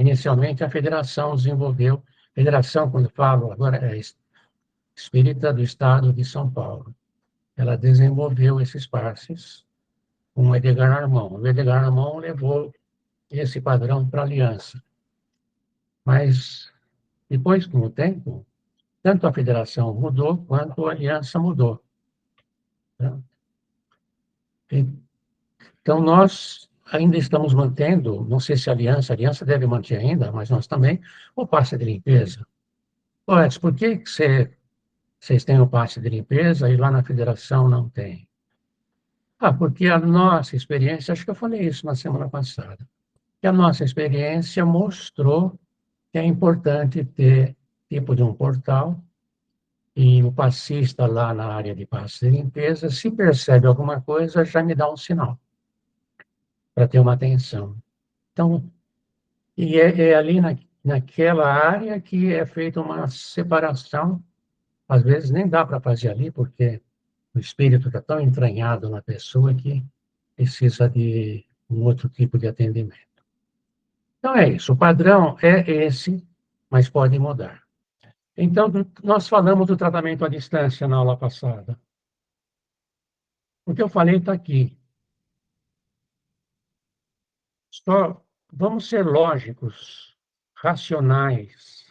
inicialmente a federação desenvolveu, federação, quando eu falo agora, é Espírita do Estado de São Paulo. Ela desenvolveu esses passes com o Edgar Armand. O Edgar Armand levou esse padrão para a Aliança. Mas, depois, com o tempo, tanto a federação mudou, quanto a Aliança mudou. Né? Então, nós ainda estamos mantendo, não sei se a Aliança deve manter ainda, mas nós também, o passe de limpeza. Ué, por que vocês têm o passe de limpeza e lá na federação não tem? Ah, porque a nossa experiência, acho que eu falei isso na semana passada, que a nossa experiência mostrou que é importante ter tipo de um portal e o passista lá na área de passe de limpeza, se percebe alguma coisa, já me dá um sinal para ter uma atenção. Então, é ali naquela área que é feita uma separação, às vezes nem dá para fazer ali, porque o espírito está tão entranhado na pessoa que precisa de um outro tipo de atendimento. Então é isso, o padrão é esse, mas pode mudar. Então, nós falamos do tratamento à distância na aula passada. O que eu falei está aqui. Só vamos ser lógicos, racionais.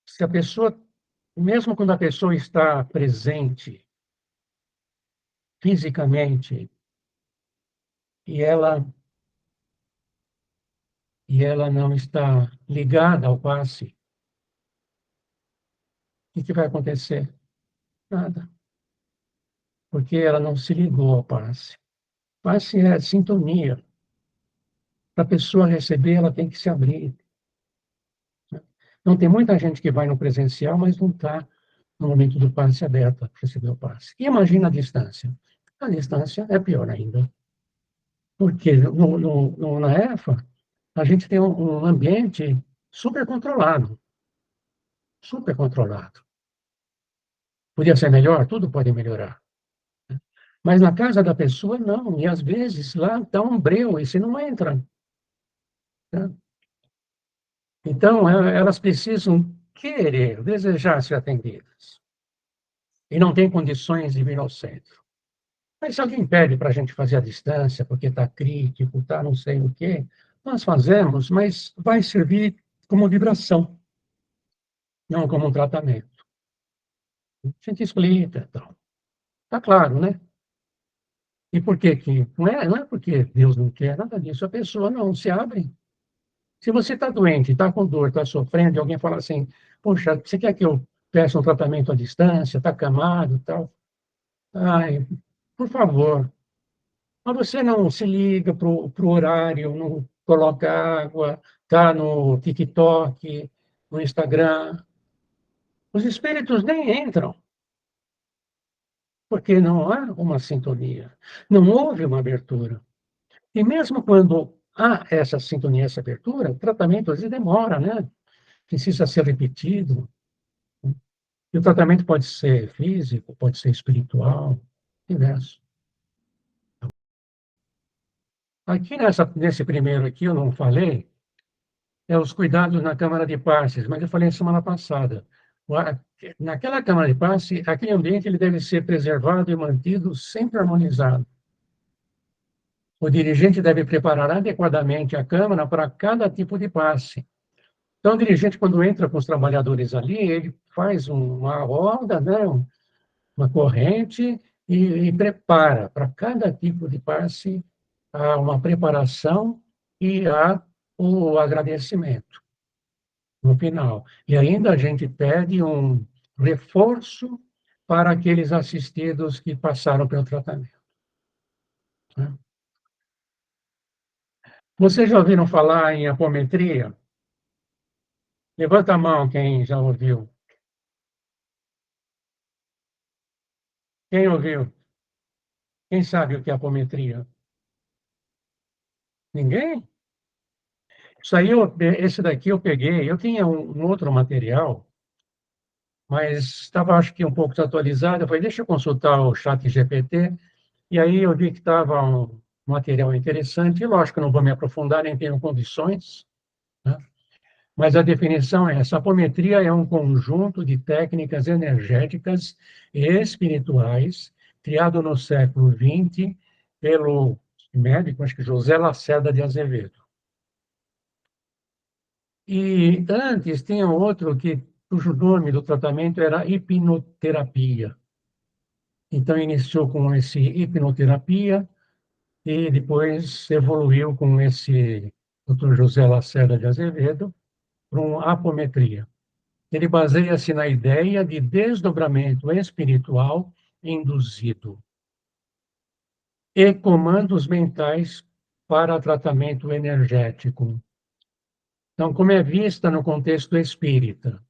Se a pessoa, mesmo quando a pessoa está presente fisicamente e ela não está ligada ao passe, o que vai acontecer? Nada, porque ela não se ligou ao passe. Passe é sintonia. Para a pessoa receber, ela tem que se abrir. Então, tem muita gente que vai no presencial, mas não está no momento do passe aberto para receber o passe. E imagina a distância. A distância é pior ainda. Porque na EFA, a gente tem um ambiente super controlado. Super controlado. Podia ser melhor? Tudo pode melhorar. Mas na casa da pessoa, não. E às vezes lá dá um breu e você não entra. Né? Então, elas precisam querer, desejar ser atendidas. E não tem condições de vir ao centro. Mas se alguém pede para a gente fazer a distância, porque está crítico, está não sei o quê, nós fazemos, mas vai servir como vibração, não como um tratamento. A gente explica, então. Está claro, né? E por que que... Não é porque Deus não quer, nada disso. A pessoa não se abre. Se você está doente, está com dor, está sofrendo, e alguém fala assim, poxa, você quer que eu peça um tratamento à distância, está acamado e tal? Ai, por favor. Mas você não se liga para o horário, não coloca água, está no TikTok, no Instagram. Os espíritos nem entram, porque não há uma sintonia, não houve uma abertura. E mesmo quando há essa sintonia, essa abertura, o tratamento às vezes demora, né? Precisa ser repetido. E o tratamento pode ser físico, pode ser espiritual, diverso. Aqui nesse primeiro aqui, eu não falei, os cuidados na Câmara de Passes, mas eu falei semana passada. Naquela Câmara de Passe, aquele ambiente ele deve ser preservado e mantido sempre harmonizado. O dirigente deve preparar adequadamente a Câmara para cada tipo de passe. Então, o dirigente, quando entra com os trabalhadores ali, ele faz uma roda, né, uma corrente, e prepara para cada tipo de passe uma preparação e o agradecimento no final. E ainda a gente pede um reforço para aqueles assistidos que passaram pelo tratamento. Né? Vocês já ouviram falar em apometria? Levanta a mão quem já ouviu. Quem ouviu? Quem sabe o que é apometria? Ninguém? Isso aí, esse daqui eu peguei. Eu tinha um outro material, mas estava, acho que, um pouco desatualizado. Eu falei, deixa eu consultar o chat GPT. E aí eu vi que estava material interessante, e lógico, eu não vou me aprofundar, nem tenho condições, né? Mas a definição é essa: apometria é um conjunto de técnicas energéticas e espirituais criado no século XX pelo médico, acho que José Lacerda de Azevedo. E antes tinha outro cujo nome do tratamento era hipnoterapia. Então iniciou com esse hipnoterapia e depois evoluiu com esse Dr. José Lacerda de Azevedo para uma apometria. Ele baseia-se na ideia de desdobramento espiritual induzido e comandos mentais para tratamento energético. Então, como é vista no contexto espírita?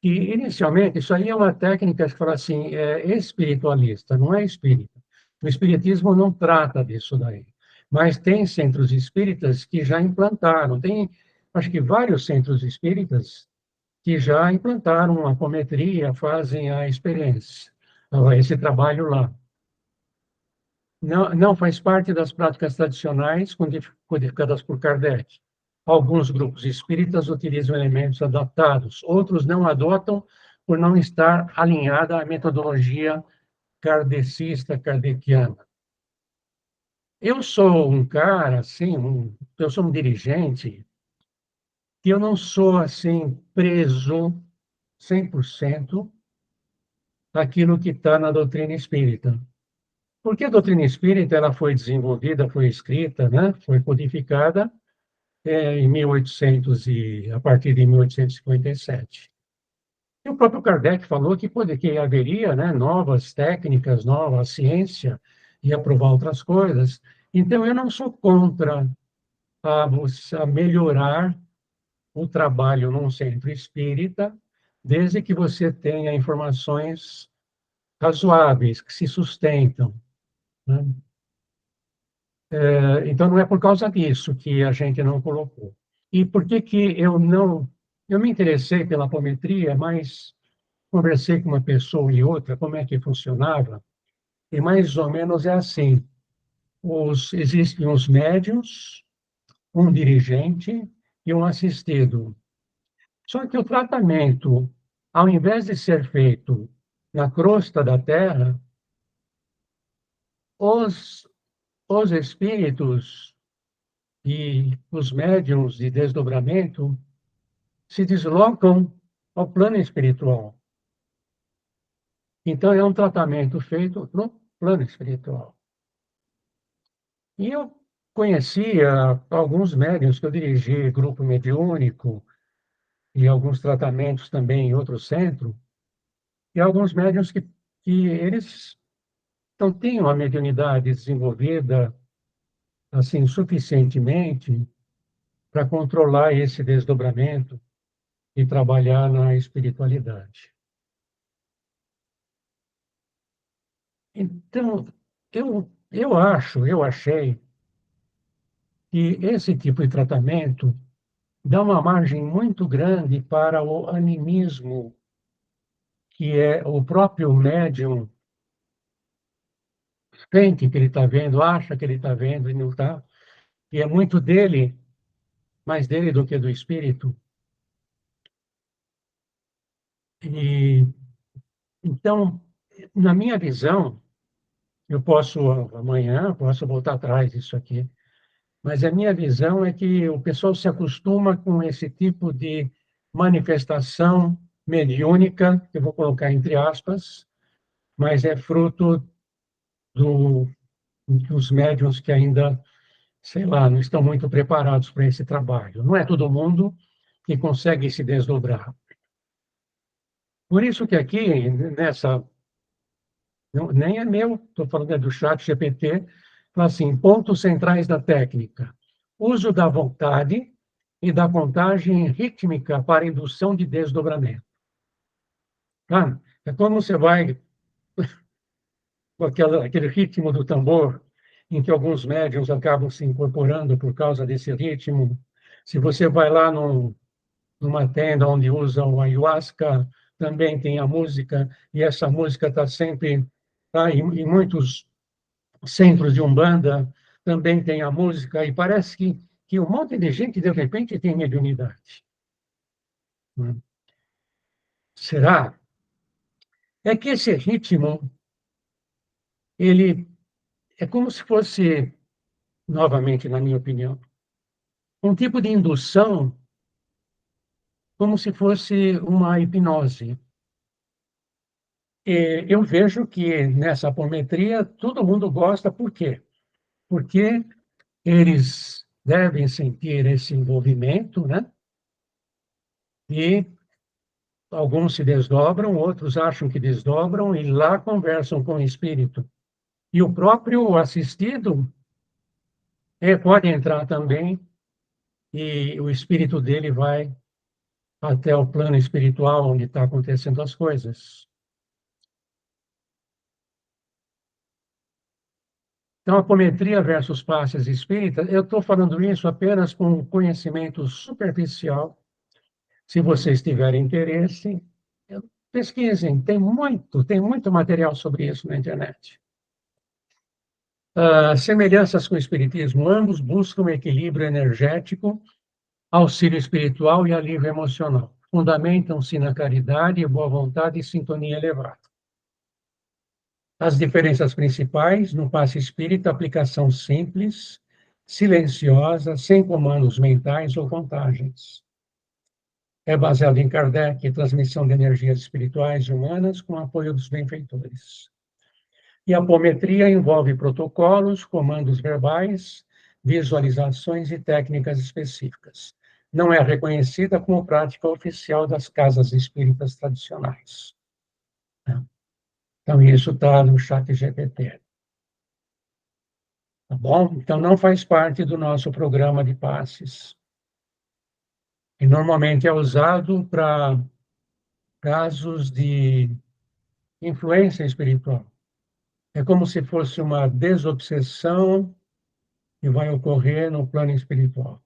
E, inicialmente, isso aí é uma técnica que fala assim, é espiritualista, não é espírita. O espiritismo não trata disso daí. Mas tem centros espíritas que já implantaram. Tem, acho que vários centros espíritas que já implantaram a apometria, fazem a experiência, esse trabalho lá. Não faz parte das práticas tradicionais codificadas por Kardec. Alguns grupos espíritas utilizam elementos adaptados, outros não adotam por não estar alinhada à metodologia kardecista, kardeciana. Eu sou um cara, assim, eu sou um dirigente, que eu não sou, assim, preso 100% daquilo que está na doutrina espírita. Porque a doutrina espírita ela foi desenvolvida, foi escrita, né, foi codificada em 1800 e a partir de 1857. E o próprio Kardec falou que haveria, né, novas técnicas, nova ciência, ia provar outras coisas. Então, eu não sou contra a melhorar o trabalho num centro espírita, desde que você tenha informações razoáveis, que se sustentam, né? Então, não é por causa disso que a gente não colocou. E por que que eu não... Eu me interessei pela apometria, mas conversei com uma pessoa e outra, como é que funcionava, e mais ou menos é assim. Existem os médiuns, um dirigente e um assistido. Só que o tratamento, ao invés de ser feito na crosta da Terra, os, os espíritos e os médiuns de desdobramento se deslocam ao plano espiritual. Então, é um tratamento feito no plano espiritual. E eu conhecia alguns médiuns que eu dirigi, grupo mediúnico, e alguns tratamentos também em outro centro, e alguns médiuns que eles não tinham a mediunidade desenvolvida assim suficientemente para controlar esse desdobramento e trabalhar na espiritualidade. Então, eu achei que esse tipo de tratamento dá uma margem muito grande para o animismo, que é o próprio médium sente que ele está vendo, acha que ele está vendo e não está, e é muito dele, mais dele do que do espírito. E então, na minha visão, eu posso amanhã, posso voltar atrás disso aqui, mas a minha visão é que o pessoal se acostuma com esse tipo de manifestação mediúnica, que eu vou colocar entre aspas, mas é fruto dos médiuns que ainda, sei lá, não estão muito preparados para esse trabalho. Não é todo mundo que consegue se desdobrar. Por isso que aqui, nessa, nem é meu, estou falando do chat GPT, fala assim, pontos centrais da técnica. Uso da vontade e da contagem rítmica para indução de desdobramento. Tá? É como você vai com aquele ritmo do tambor, em que alguns médiums acabam se incorporando por causa desse ritmo. Se você vai lá numa tenda onde usam o ayahuasca, também tem a música, e essa música está sempre tá, em muitos centros de Umbanda, também tem a música, e parece que um monte de gente, de repente, tem mediunidade. Será? É que esse ritmo, ele é como se fosse, novamente, na minha opinião, um tipo de indução, como se fosse uma hipnose. Eu vejo que nessa apometria todo mundo gosta, por quê? Porque eles devem sentir esse envolvimento, né? E alguns se desdobram, outros acham que desdobram, e lá conversam com o espírito. E o próprio assistido pode entrar também, e o espírito dele vai até o plano espiritual onde está acontecendo as coisas. Então, apometria versus passes espíritas, eu estou falando isso apenas com conhecimento superficial. Se vocês tiverem interesse, pesquisem, tem muito material sobre isso na internet. Semelhanças com o espiritismo, ambos buscam equilíbrio energético, auxílio espiritual e alívio emocional. Fundamentam-se na caridade, boa vontade e sintonia elevada. As diferenças principais: no passe espírita, aplicação simples, silenciosa, sem comandos mentais ou contagens. É baseado em Kardec, transmissão de energias espirituais e humanas com apoio dos benfeitores. E a apometria envolve protocolos, comandos verbais, visualizações e técnicas específicas. Não é reconhecida como prática oficial das casas espíritas tradicionais. Então, isso está no chat GPT. Tá bom? Então, não faz parte do nosso programa de passes. E normalmente é usado para casos de influência espiritual. É como se fosse uma desobsessão que vai ocorrer no plano espiritual.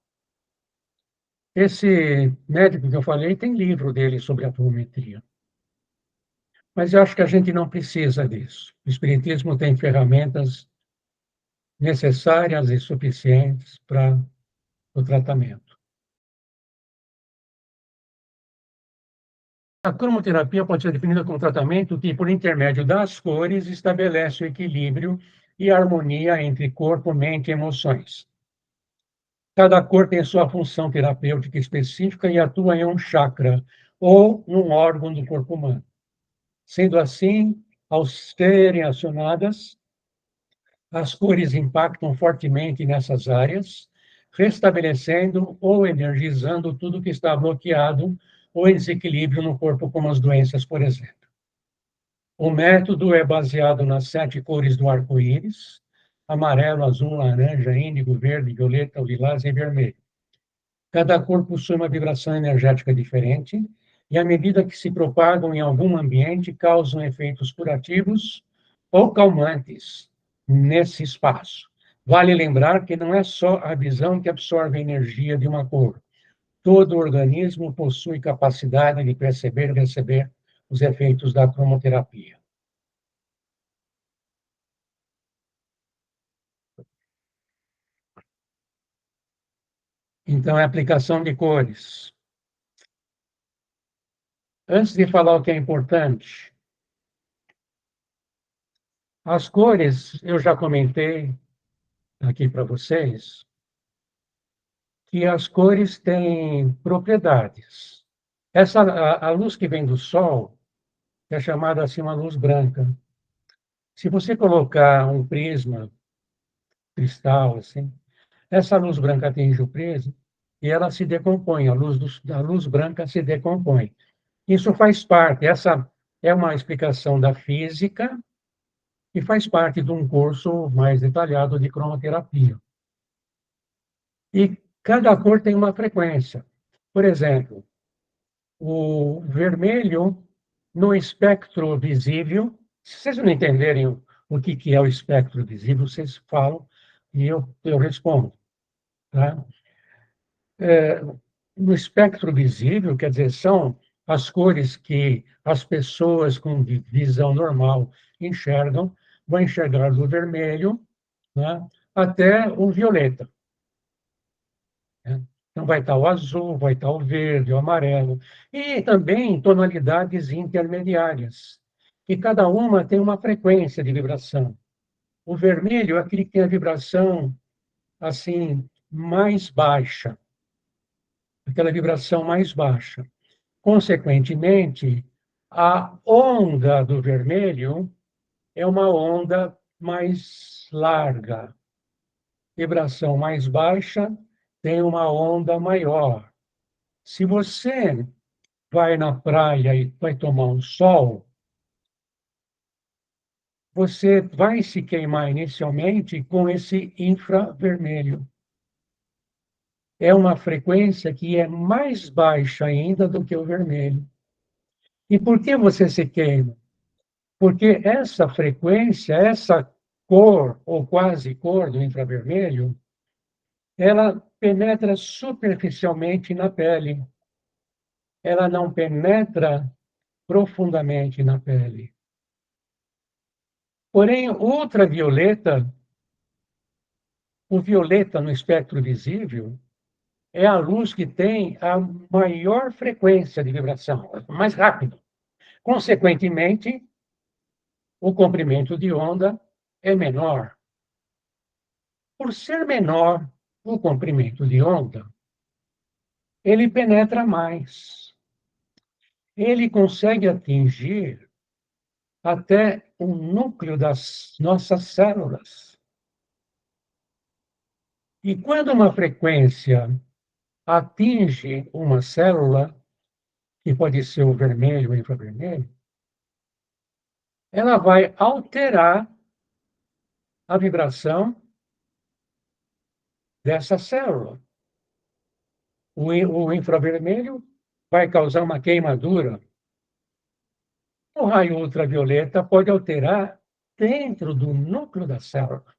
Esse médico que eu falei tem livro dele sobre apometria. Mas eu acho que a gente não precisa disso. O espiritismo tem ferramentas necessárias e suficientes para o tratamento. A cromoterapia pode ser definida como tratamento que, por intermédio das cores, estabelece o equilíbrio e a harmonia entre corpo, mente e emoções. Cada cor tem sua função terapêutica específica e atua em um chakra ou num órgão do corpo humano. Sendo assim, ao serem acionadas, as cores impactam fortemente nessas áreas, restabelecendo ou energizando tudo que está bloqueado ou em desequilíbrio no corpo, como as doenças, por exemplo. O método é baseado nas 7 cores do arco-íris: amarelo, azul, laranja, índigo, verde, violeta, lilás e vermelho. Cada cor possui uma vibração energética diferente e, à medida que se propagam em algum ambiente, causam efeitos curativos ou calmantes nesse espaço. Vale lembrar que não é só a visão que absorve a energia de uma cor. Todo organismo possui capacidade de perceber e receber os efeitos da cromoterapia. Então, é aplicação de cores. Antes de falar o que é importante, as cores, eu já comentei aqui para vocês, que as cores têm propriedades. A luz que vem do Sol é chamada assim uma luz branca. Se você colocar um prisma, cristal, assim, essa luz branca atinge o prisma e ela se decompõe, a luz branca se decompõe. Isso faz parte, essa é uma explicação da física e faz parte de um curso mais detalhado de cromoterapia. E cada cor tem uma frequência. Por exemplo, o vermelho no espectro visível, se vocês não entenderem o que é o espectro visível, vocês falam e eu respondo. Tá? No espectro visível, quer dizer, são as cores que as pessoas com visão normal enxergam, vão enxergar do vermelho, né, até o violeta, né? Então, vai estar o azul, vai estar o verde, o amarelo, e também tonalidades intermediárias, que cada uma tem uma frequência de vibração. O vermelho é aquele que tem a vibração, assim, mais baixa, aquela vibração mais baixa. Consequentemente, a onda do vermelho é uma onda mais larga. Vibração mais baixa tem uma onda maior. Se você vai na praia e vai tomar um sol, você vai se queimar inicialmente com esse infravermelho. É uma frequência que é mais baixa ainda do que o vermelho. E por que você se queima? Porque essa frequência, essa cor, ou quase cor do infravermelho, ela penetra superficialmente na pele. Ela não penetra profundamente na pele. Porém, ultravioleta, o violeta no espectro visível, é a luz que tem a maior frequência de vibração, mais rápido. Consequentemente, o comprimento de onda é menor. Por ser menor o comprimento de onda, ele penetra mais. Ele consegue atingir até o núcleo das nossas células. E quando uma frequência atinge uma célula, que pode ser o vermelho ou o infravermelho, ela vai alterar a vibração dessa célula. O infravermelho vai causar uma queimadura. O raio ultravioleta pode alterar dentro do núcleo da célula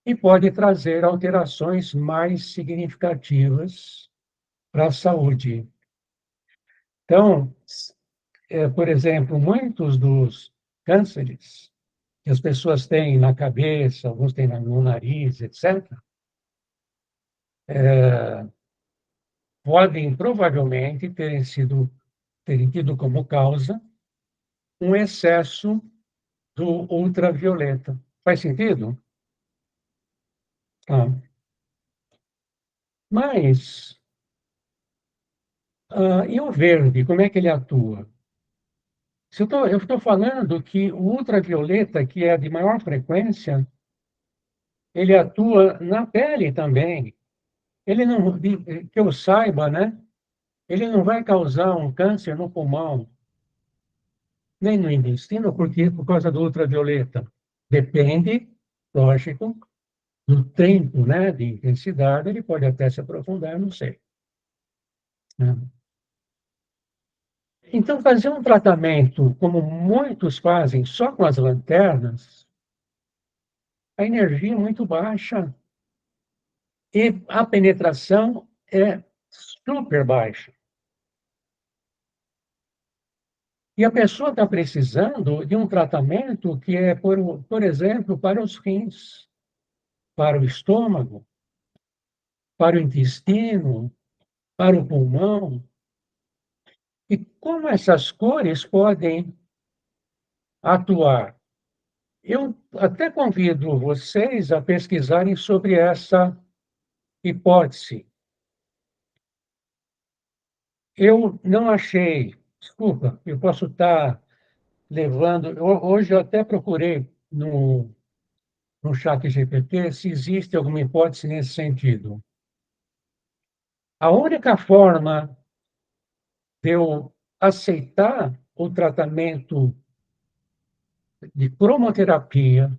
e pode trazer alterações mais significativas para a saúde. Então, por exemplo, muitos dos cânceres que as pessoas têm na cabeça, alguns têm no nariz, etc., podem provavelmente terem tido como causa um excesso do ultravioleta. Faz sentido? Ah, mas, e o verde, como é que ele atua? Se eu estou falando que o ultravioleta, que é de maior frequência, ele atua na pele também. Ele não, que eu saiba, né? Ele não vai causar um câncer no pulmão, nem no intestino, porque por causa do ultravioleta. Depende, lógico, do tempo, né, de intensidade, ele pode até se aprofundar, não sei, né? Então, fazer um tratamento como muitos fazem só com as lanternas, a energia é muito baixa e a penetração é super baixa. E a pessoa está precisando de um tratamento que é, por exemplo, para os rins, para o estômago, para o intestino, para o pulmão. E como essas cores podem atuar? Eu até convido vocês a pesquisarem sobre essa hipótese. Eu não achei, desculpa, eu posso estar levando. Hoje eu até procurei no chat GPT se existe alguma hipótese nesse sentido. A única forma de eu aceitar o tratamento de cromoterapia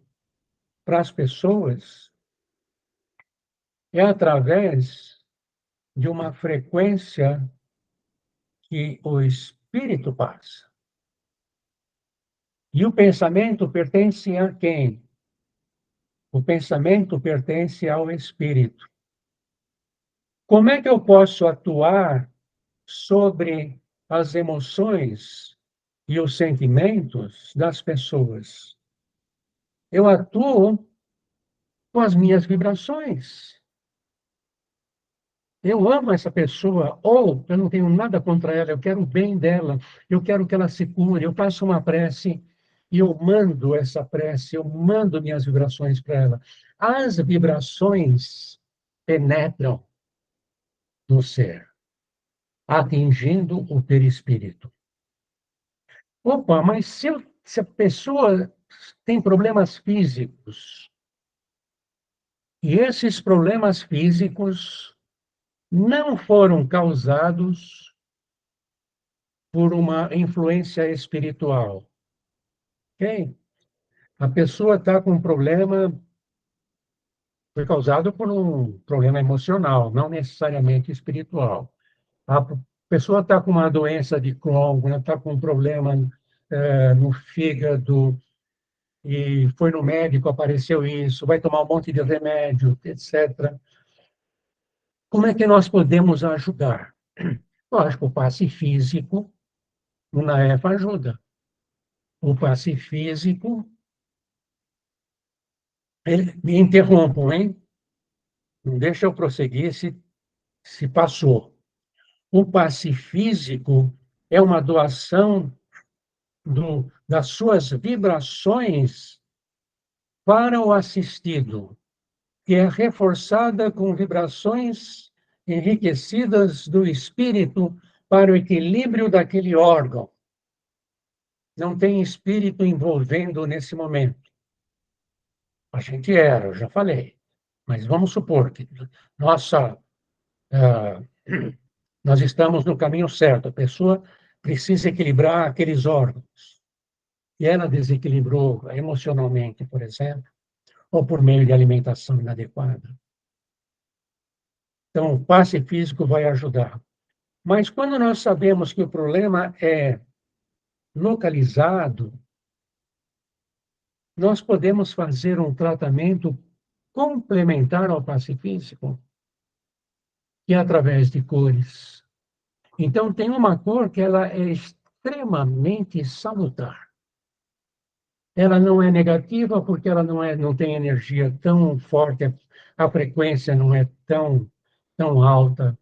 para as pessoas é através de uma frequência que o espírito passa. E o pensamento pertence a quem? O pensamento pertence ao espírito. Como é que eu posso atuar sobre as emoções e os sentimentos das pessoas? Eu atuo com as minhas vibrações. Eu amo essa pessoa, ou eu não tenho nada contra ela, eu quero o bem dela, eu quero que ela se cure, eu faço uma prece e eu mando essa prece, eu mando minhas vibrações para ela. As vibrações penetram no ser, atingindo o perispírito. Opa, mas se a pessoa tem problemas físicos, e esses problemas físicos não foram causados por uma influência espiritual, ok? A pessoa está com um problema, foi causado por um problema emocional, não necessariamente espiritual. A pessoa está com uma doença de Crohn, está com um problema no fígado, e foi no médico, apareceu isso, vai tomar um monte de remédio, etc. Como é que nós podemos ajudar? Lógico, o passe físico, o NAEF ajuda. O passe físico, me interrompam, hein? Não deixa eu prosseguir se passou. O passe físico é uma doação das suas vibrações para o assistido, que é reforçada com vibrações enriquecidas do espírito para o equilíbrio daquele órgão. Não tem espírito envolvendo nesse momento. A gente era, eu já falei. Mas vamos supor que nossa, ah, nós estamos no caminho certo. A pessoa precisa equilibrar aqueles órgãos. E ela desequilibrou emocionalmente, por exemplo, ou por meio de alimentação inadequada. Então, o passe físico vai ajudar. Mas quando nós sabemos que o problema é localizado, nós podemos fazer um tratamento complementar ao passe físico, que é através de cores. Então, tem uma cor que ela é extremamente salutar. Ela não é negativa porque ela não tem energia tão forte, a frequência não é tão alta.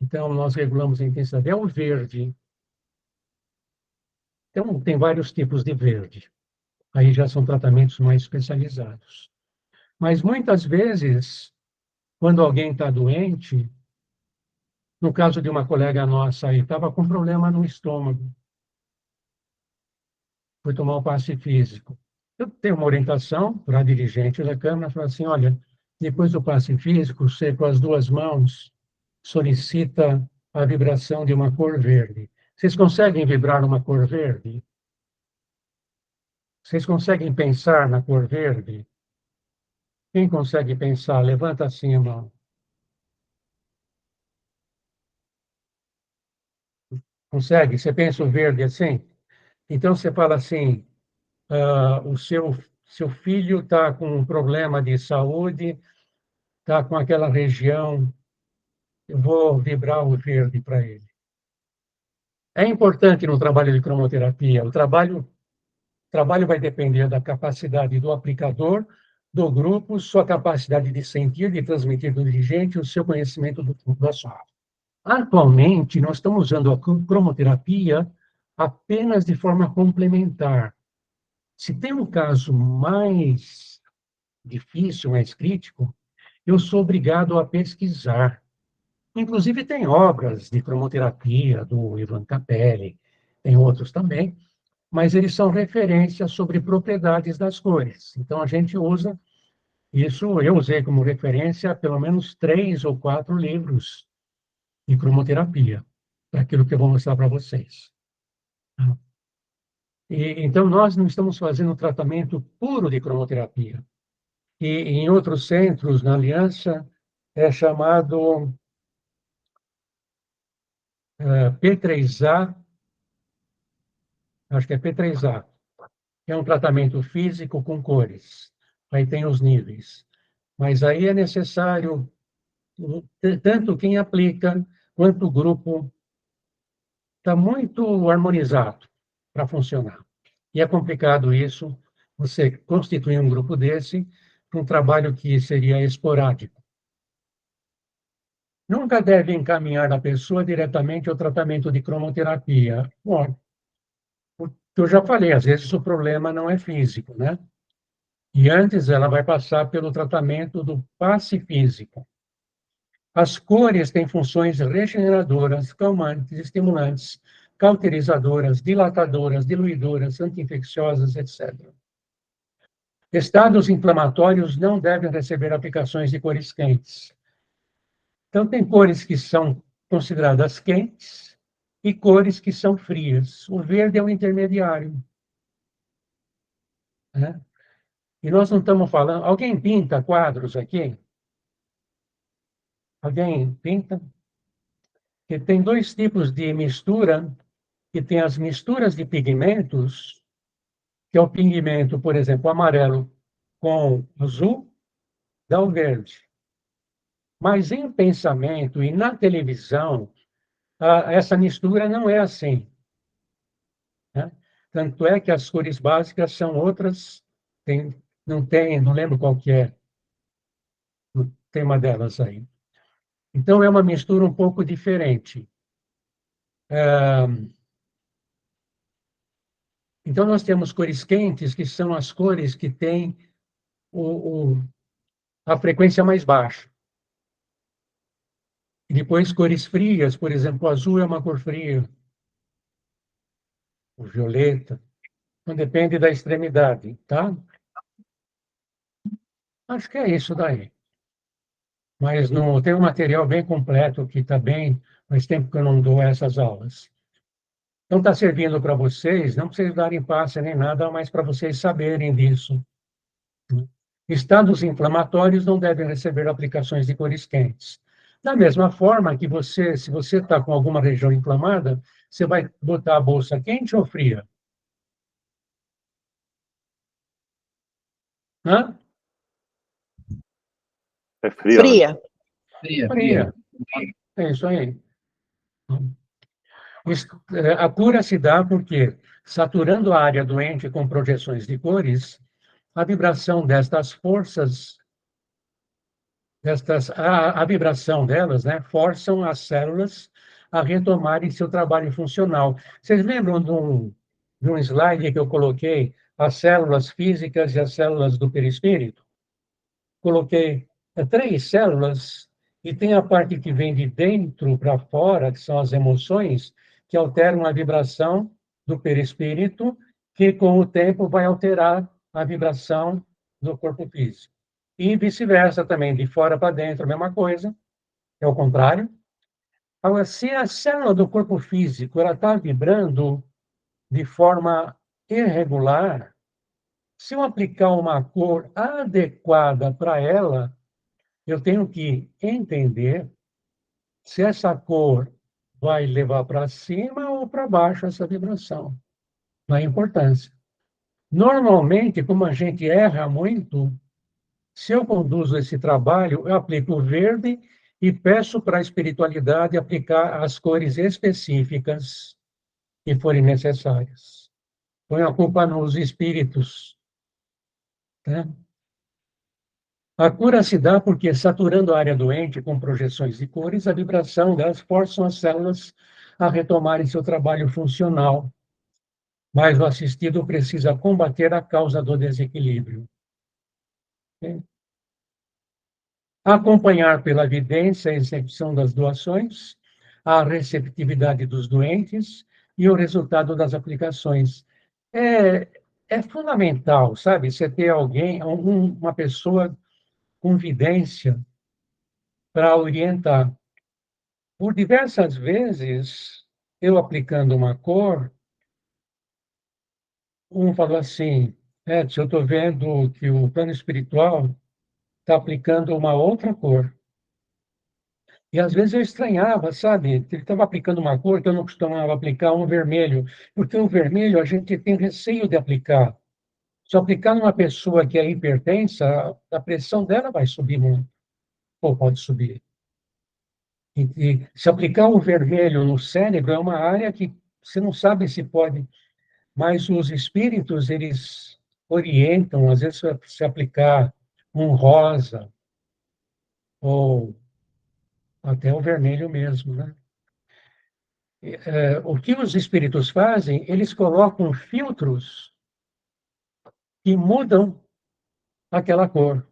Então, nós regulamos a intensidade. É o verde. Então, tem vários tipos de verde. Aí já são tratamentos mais especializados. Mas, muitas vezes, quando alguém está doente, no caso de uma colega nossa aí, estava com problema no estômago, foi tomar o passe físico. Eu tenho uma orientação para a dirigente da Câmara, falou assim, olha, depois do passe físico, você com as duas mãos solicita a vibração de uma cor verde. Vocês conseguem vibrar uma cor verde? Vocês conseguem pensar na cor verde? Quem consegue pensar? Levanta assim a mão. Consegue? Você pensa o verde assim? Então você fala assim, o seu filho está com um problema de saúde, está com aquela região, eu vou vibrar o verde para ele. É importante no trabalho de cromoterapia, o trabalho vai depender da capacidade do aplicador, do grupo, sua capacidade de sentir, de transmitir do dirigente, o seu conhecimento do assunto. Atualmente, nós estamos usando a cromoterapia apenas de forma complementar. Se tem um caso mais difícil, mais crítico, eu sou obrigado a pesquisar. Inclusive, tem obras de cromoterapia do Ivan Capelli, tem outros também, mas eles são referências sobre propriedades das cores. Então, a gente usa isso, eu usei como referência pelo menos 3 ou 4 livros de cromoterapia, para aquilo que eu vou mostrar para vocês. Então, nós não estamos fazendo tratamento puro de cromoterapia. E em outros centros, na Aliança, é chamado P3A, acho que é P3A, que é um tratamento físico com cores. Aí tem os níveis. Mas aí é necessário, tanto quem aplica, quanto o grupo, está muito harmonizado para funcionar. E é complicado isso, você constituir um grupo desse, para um trabalho que seria esporádico. Nunca deve encaminhar a pessoa diretamente ao tratamento de cromoterapia. Bom, eu já falei, às vezes o problema não é físico, né? E antes ela vai passar pelo tratamento do passe físico. As cores têm funções regeneradoras, calmantes, estimulantes, cauterizadoras, dilatadoras, diluidoras, anti-infecciosas, etc. Estados inflamatórios não devem receber aplicações de cores quentes. Então, tem cores que são consideradas quentes e cores que são frias. O verde é o intermediário, né? E nós não estamos falando... Alguém pinta quadros aqui? Alguém pinta? Que tem dois tipos de mistura, que tem as misturas de pigmentos, que é o pigmento, por exemplo, amarelo com azul, dá o verde. Mas em pensamento e na televisão, essa mistura não é assim, né? Tanto é que as cores básicas são outras, não lembro qual que é o tema delas aí. Então, é uma mistura um pouco diferente. Então, nós temos cores quentes, que são as cores que têm a frequência mais baixa. E depois, cores frias, por exemplo, o azul é uma cor fria, o violeta. Não depende da extremidade, tá? Acho que é isso daí. Mas não, tem um material bem completo que está bem, faz tempo que eu não dou essas aulas. Então, está servindo para vocês, não para vocês darem passe nem nada, mas para vocês saberem disso, né? Estados inflamatórios não devem receber aplicações de cores quentes. Da mesma forma que você, se você está com alguma região inflamada, você vai botar a bolsa quente ou fria? Hã? É fria, né? Fria. Fria. É isso aí. A cura se dá porque, saturando a área doente com projeções de cores, a vibração destas forças, a vibração delas, né, forçam as células a retomarem seu trabalho funcional. Vocês lembram de um slide que eu coloquei, as células físicas e as células do perispírito? Coloquei três células e tem a parte que vem de dentro para fora, que são as emoções, que alteram a vibração do perispírito, que com o tempo vai alterar a vibração do corpo físico. E vice-versa também, de fora para dentro, a mesma coisa, é o contrário. Agora, se a célula do corpo físico ela está vibrando de forma irregular, se eu aplicar uma cor adequada para ela, eu tenho que entender se essa cor vai levar para cima ou para baixo essa vibração. Não é importância. Normalmente, como a gente erra muito, se eu conduzo esse trabalho, eu aplico o verde e peço para a espiritualidade aplicar as cores específicas que forem necessárias. Ponho a culpa nos espíritos, né? A cura se dá porque, saturando a área doente com projeções de cores, a vibração delas forçam as células a retomarem seu trabalho funcional, mas o assistido precisa combater a causa do desequilíbrio. Acompanhar pela evidência a execução das doações, a receptividade dos doentes e o resultado das aplicações. É fundamental, sabe, você ter alguém, uma pessoa com vidência para orientar. Por diversas vezes, eu aplicando uma cor, um falou assim, Edson, eu estou vendo que o plano espiritual está aplicando uma outra cor. E às vezes eu estranhava, sabe? Ele estava aplicando uma cor que eu não costumava aplicar, um vermelho, porque o vermelho a gente tem receio de aplicar. Se eu aplicar numa pessoa que é hipertensa, a pressão dela vai subir muito, ou pode subir. E se aplicar o vermelho no cérebro, é uma área que você não sabe se pode, mas os espíritos, eles orientam, às vezes, se aplicar um rosa, ou até o vermelho mesmo, né? O que os espíritos fazem, eles colocam filtros que mudam aquela cor.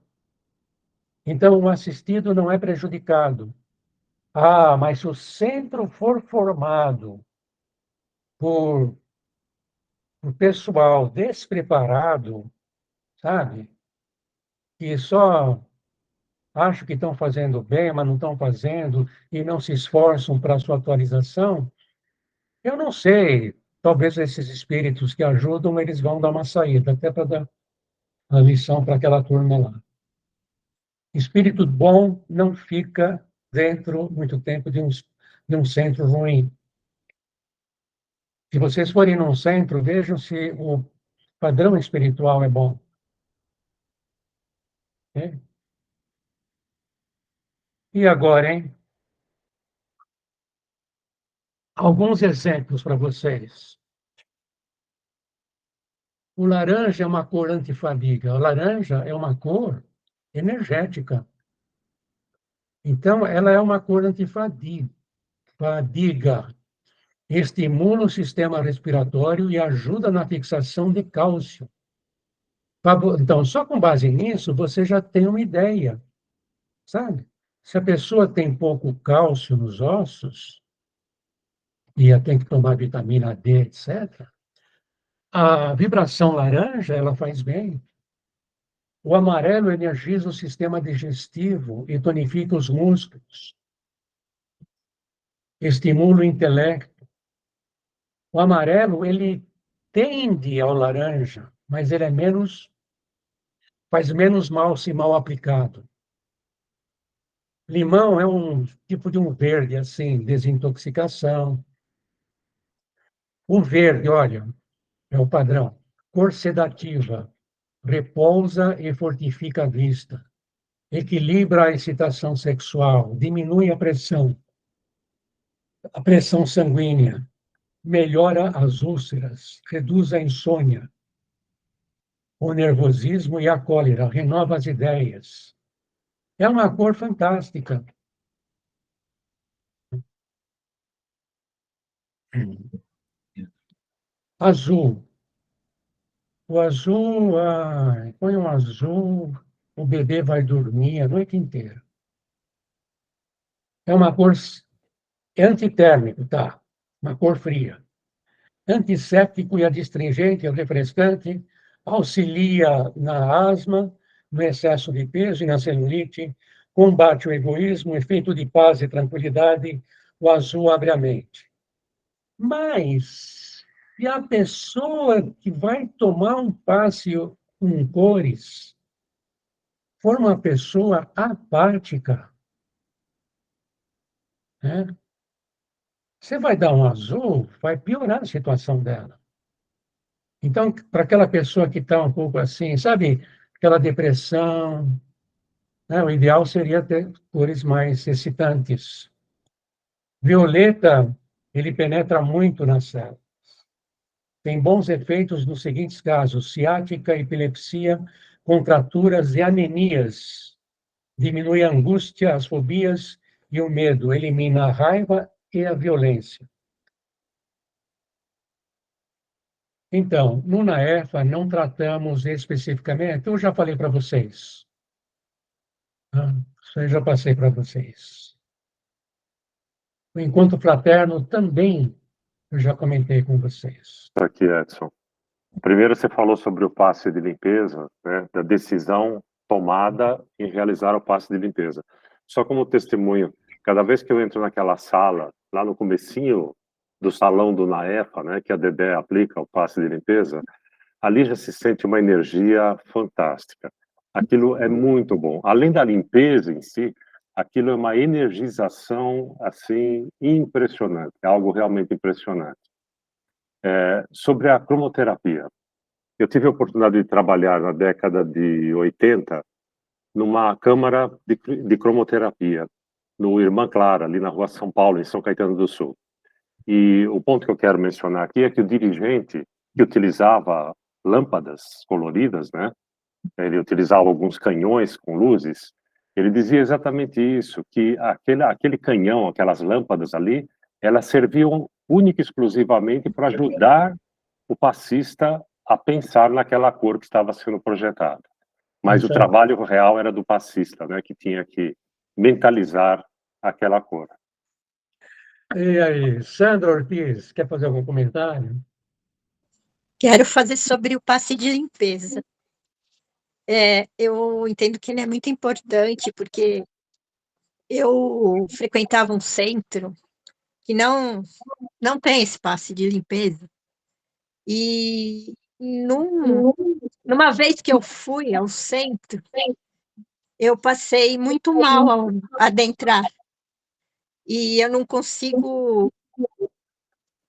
Então, o assistido não é prejudicado. Ah, mas se o centro for formado por pessoal despreparado, sabe? Que só acham que estão fazendo bem, mas não estão fazendo, e não se esforçam para a sua atualização, eu não sei. Talvez esses espíritos que ajudam, eles vão dar uma saída, até para dar a lição para aquela turma lá. Espírito bom não fica dentro muito tempo de um centro ruim. Se vocês forem num centro, vejam se o padrão espiritual é bom. Né? E agora, hein? Alguns exemplos para vocês. O laranja é uma cor antifadiga. A laranja é uma cor energética. Então, ela é uma cor antifadiga. Estimula o sistema respiratório e ajuda na fixação de cálcio. Então, só com base nisso, você já tem uma ideia, sabe? Se a pessoa tem pouco cálcio nos ossos, e tem que tomar vitamina D, etc., a vibração laranja, ela faz bem. O amarelo energiza o sistema digestivo e tonifica os músculos, estimula o intelecto. O amarelo, ele tende ao laranja, mas ele faz menos mal se mal aplicado. Limão é um tipo de um verde, assim, desintoxicação. O verde, olha, é o padrão. Cor sedativa, repousa e fortifica a vista. Equilibra a excitação sexual, diminui a pressão sanguínea, melhora as úlceras, reduz a insônia, o nervosismo e a cólera, renova as ideias. É uma cor fantástica. Azul. O azul, põe um azul, o bebê vai dormir a noite inteira. É uma cor antitérmico, tá? Uma cor fria. Antisséptico e adstringente, é refrescante, auxilia na asma, no excesso de peso e na celulite, combate o egoísmo, efeito de paz e tranquilidade, o azul abre a mente. Mas, se a pessoa que vai tomar um passe com cores for uma pessoa apática, né? Você vai dar um azul, vai piorar a situação dela. Então, para aquela pessoa que está um pouco assim, sabe, aquela depressão, né? O ideal seria ter cores mais excitantes. Violeta, ele penetra muito na célula. Tem bons efeitos nos seguintes casos: ciática, epilepsia, contraturas e anemias. Diminui a angústia, as fobias e o medo, elimina a raiva e a violência. Então, no NAEFA não tratamos especificamente, eu já falei para vocês. Isso aí já passei para vocês. O encontro fraterno também eu já comentei com vocês. Aqui, Edson. Primeiro você falou sobre o passe de limpeza, né, da decisão tomada em realizar o passe de limpeza. Só como testemunho, cada vez que eu entro naquela sala, lá no comecinho do salão do NAEFA, né, que a Dedé aplica o passe de limpeza, ali já se sente uma energia fantástica. Aquilo é muito bom. Além da limpeza em si, aquilo é uma energização assim impressionante, é algo realmente impressionante. Sobre a cromoterapia, eu tive a oportunidade de trabalhar na década de 80 numa câmara de cromoterapia, no Irmã Clara, ali na rua São Paulo, em São Caetano do Sul. E o ponto que eu quero mencionar aqui é que o dirigente que utilizava lâmpadas coloridas, né, ele utilizava alguns canhões com luzes, ele dizia exatamente isso, que aquele canhão, aquelas lâmpadas ali, elas serviam única e exclusivamente para ajudar o passista a pensar naquela cor que estava sendo projetada. Mas o Isso aí. trabalho real era do passista, né, que tinha que mentalizar aquela cor. E aí, Sandra Ortiz, quer fazer algum comentário? Quero fazer sobre o passe de limpeza. Eu entendo que ele é muito importante, porque eu frequentava um centro que não tem esse passe de limpeza. E numa vez que eu fui ao centro, eu passei muito mal ao adentrar. E eu não consigo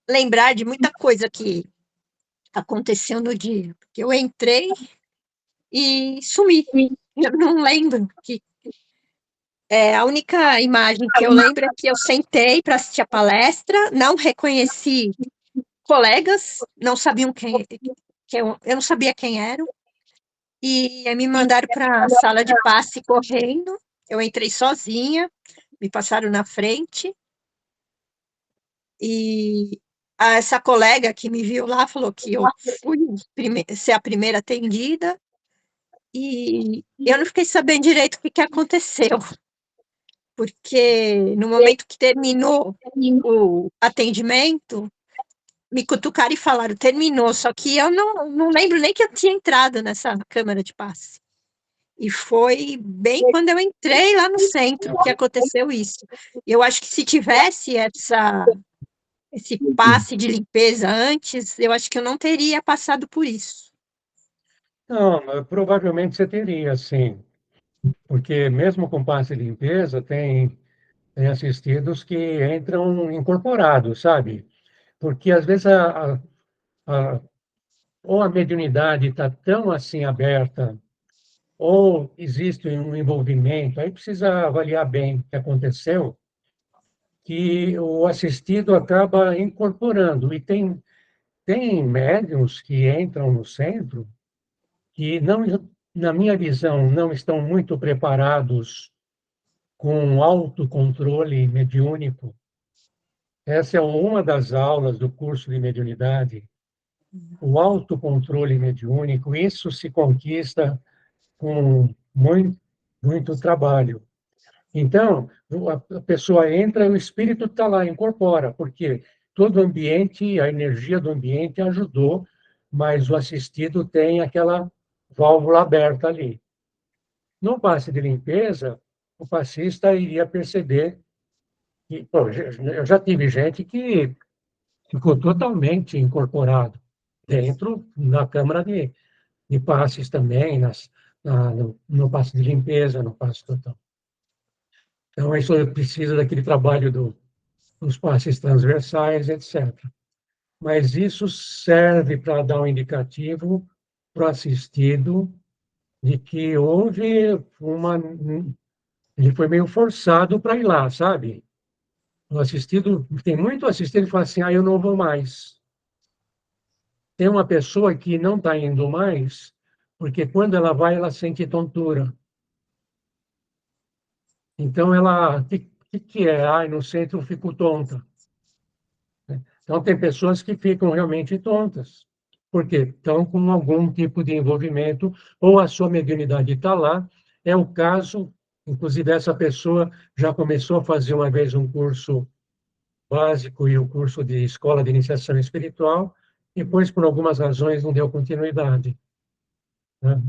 lembrar de muita coisa que aconteceu no dia. Porque eu entrei e sumi. Eu não lembro a única imagem que eu lembro é que eu sentei para assistir a palestra, não reconheci colegas, não sabiam eu não sabia quem eram, e me mandaram para a sala de passe correndo. Eu entrei sozinha, me passaram na frente, e essa colega que me viu lá falou que eu fui ser a primeira atendida, e eu não fiquei sabendo direito o que aconteceu, porque no momento que terminou o atendimento, me cutucaram e falaram, terminou, só que eu não lembro nem que eu tinha entrado nessa câmara de passe. E foi bem quando eu entrei lá no centro que aconteceu isso. Eu acho que se tivesse esse passe de limpeza antes, eu acho que eu não teria passado por isso. Não, mas provavelmente você teria, sim. Porque mesmo com passe de limpeza, tem assistidos que entram incorporados, sabe? Porque às vezes a- ou a mediunidade está tão assim aberta, ou existe um envolvimento, aí precisa avaliar bem o que aconteceu, que o assistido acaba incorporando. E tem médiuns que entram no centro que, não, na minha visão, não estão muito preparados com autocontrole mediúnico. Essa é uma das aulas do curso de mediunidade, o autocontrole mediúnico. Isso se conquista com muito trabalho. Então, a pessoa entra, o espírito está lá, incorpora, porque todo o ambiente, a energia do ambiente ajudou, mas o assistido tem aquela válvula aberta ali. No passe de limpeza, o passista iria perceber que, pô, eu já tive gente que ficou totalmente incorporado dentro na câmara de passes também, no passe de limpeza, no passe total. Então, isso precisa daquele trabalho dos passes transversais, etc. Mas isso serve para dar um indicativo para o assistido de que houve uma. Ele foi meio forçado para ir lá, sabe? O assistido, tem muito assistido que fala assim: eu não vou mais. Tem uma pessoa que não está indo mais, porque quando ela vai, ela sente tontura. Então, o que é? No centro eu fico tonta. Então, tem pessoas que ficam realmente tontas, porque estão com algum tipo de envolvimento, ou a sua mediunidade está lá. É o caso, inclusive, essa pessoa já começou a fazer uma vez um curso básico e o curso de escola de iniciação espiritual, depois, por algumas razões, não deu continuidade, né?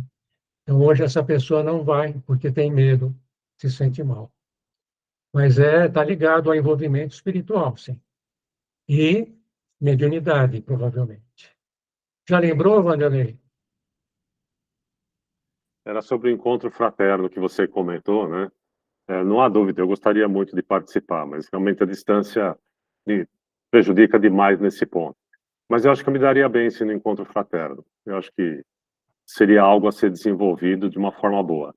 Então, hoje, essa pessoa não vai, porque tem medo, se sente mal. Mas está ligado ao envolvimento espiritual, sim. E mediunidade, provavelmente. Já lembrou, Wanderlei? Era sobre o encontro fraterno que você comentou, né? Não há dúvida, eu gostaria muito de participar, mas realmente a distância me prejudica demais nesse ponto. Mas eu acho que eu me daria bem se no encontro fraterno. Eu acho que seria algo a ser desenvolvido de uma forma boa.